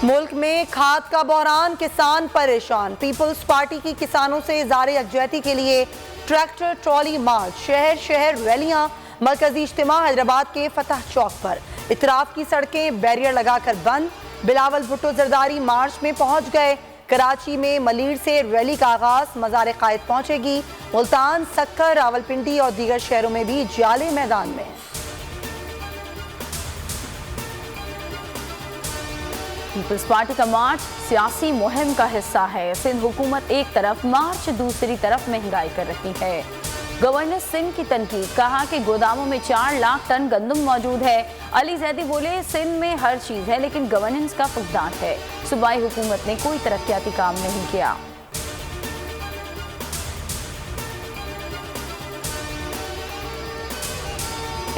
मुल्क में खाद का बहरान, किसान परेशान। पीपल्स पार्टी की किसानों से इज़हार यकजहती के लिए ट्रैक्टर ट्रॉली मार्च, शहर शहर रैलियां। मरकजी इज्तिमा हैदराबाद के फतह चौक पर। इतराफ की सड़कें बैरियर लगाकर बंद। बिलावल भुट्टो जरदारी मार्च में पहुंच गए। कराची में मलीर से रैली का आगाज, मज़ार कायद पहुंचेगी। मुल्तान, सक्कर, रावलपिंडी और दीगर शहरों में भी जाले मैदान में। पीपल्स पार्टी का मार्च सियासी मुहिम का हिस्सा है। सिंध हुकूमत एक तरफ मार्च, दूसरी तरफ महंगाई कर रही है। गवर्नर सिंध की तनकीद, कहा कि गोदामों में 4 लाख टन गंदम मौजूद है। अली जैदी बोले सिंध में हर चीज है लेकिन गवर्नेंस का फुकदान है। सूबाई हुकूमत ने कोई तरक्याती काम नहीं किया।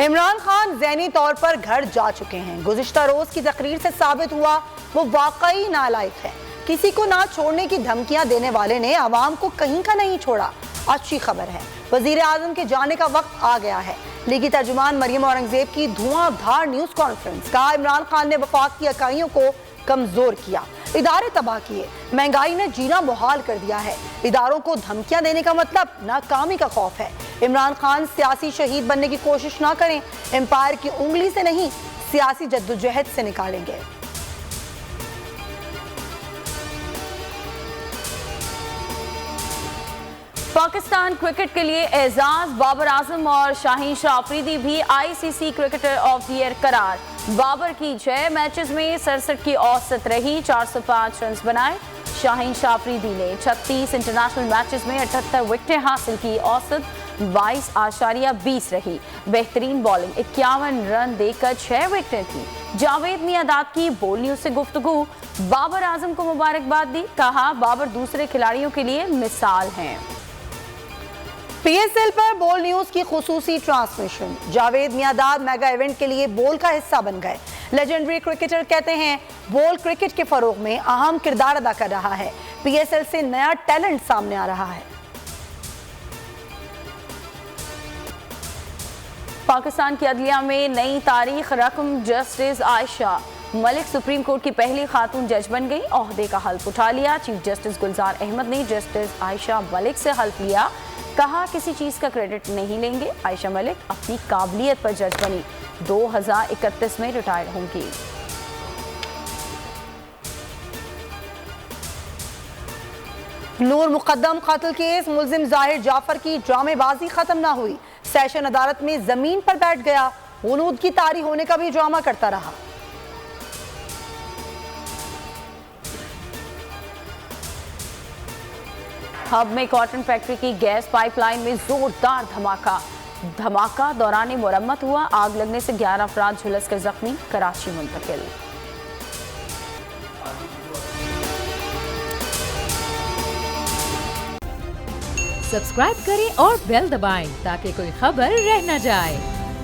इमरान खान ज़हनी तौर पर घर जा चुके हैं। गुज़िश्ता रोज की तकरीर से साबित हुआ वो वाकई नालायक है। किसी को ना छोड़ने की धमकियां देने वाले ने आवाम को कहीं का नहीं छोड़ा। अच्छी खबर है, वजीर आजम के जाने का वक्त आ गया है। लीगी तर्जुमान मरियम औरंगजेब की धुआंधार न्यूज कॉन्फ्रेंस, कहा इमरान खान ने वफाक की इकाइयों को कमजोर किया, इदारे तबाह किए, महंगाई ने जीना मुहाल कर दिया है। इदारों को धमकियां देने का मतलब नाकामी का खौफ है। इमरान खान सियासी शहीद बनने की कोशिश ना करें। एम्पायर की उंगली से नहीं, सियासी जद्दोजहद से निकालेंगे। पाकिस्तान क्रिकेट के लिए एजाज, बाबर आजम और शाहीन शाह अफरीदी भी ICC cricketer of the year करार। बाबर की 6 मैचेस में 67 की औसत रही, 405 रन बनाए। शाहीन शाह अफरीदी ने 36 इंटरनेशनल मैचेस में 78 विकेटें हासिल की, औसत 22.20 रही। बेहतरीन बॉलिंग, 51 रन देकर 6 विकेटें थी। जावेद मियांदाद की बोल न्यूज से गुफ्तगू, बाबर आजम को मुबारकबाद दी, कहा बाबर दूसरे खिलाड़ियों के लिए मिसाल हैं। पीएसएल पर बोल न्यूज की खुसूसी transmission, Javed Miandad mega event के लिए बोल का हिस्सा बन गए। लेजेंडरी क्रिकेटर कहते हैं बोल क्रिकेट के फरोग में अहम किरदार अदा कर रहा है। पीएसएल से नया टैलेंट सामने आ रहा है। पाकिस्तान की अदलिया में नई तारीख रकम, justice Ayesha Malik supreme court की पहली खातून जज बन गई, ओहदे का हल्फ उठा लिया। चीफ जस्टिस गुलजार अहमद ने जस्टिस आयशा मलिक से हल्फ लिया, कहा किसी चीज का क्रेडिट नहीं लेंगे। आयशा मलिक अपनी काबिलियत पर जज बनी, 2031 में रिटायर होंगी। नूर मुकद्दम कत्ल केस, मुल्जिम जाहिर जाफर की ड्रामेबाजी खत्म ना हुई। सेशन अदालत में जमीन पर बैठ गया, गुनूद की तारी होने का भी ड्रामा करता रहा। हब में कॉटन फैक्ट्री की गैस पाइपलाइन में जोरदार धमाका दौरान मुरम्मत हुआ। आग लगने से 11 अफराद झुलस कर जख्मी, कराची मुंतकिल। सब्सक्राइब करें और बेल दबाएं ताकि कोई खबर रह न जाए।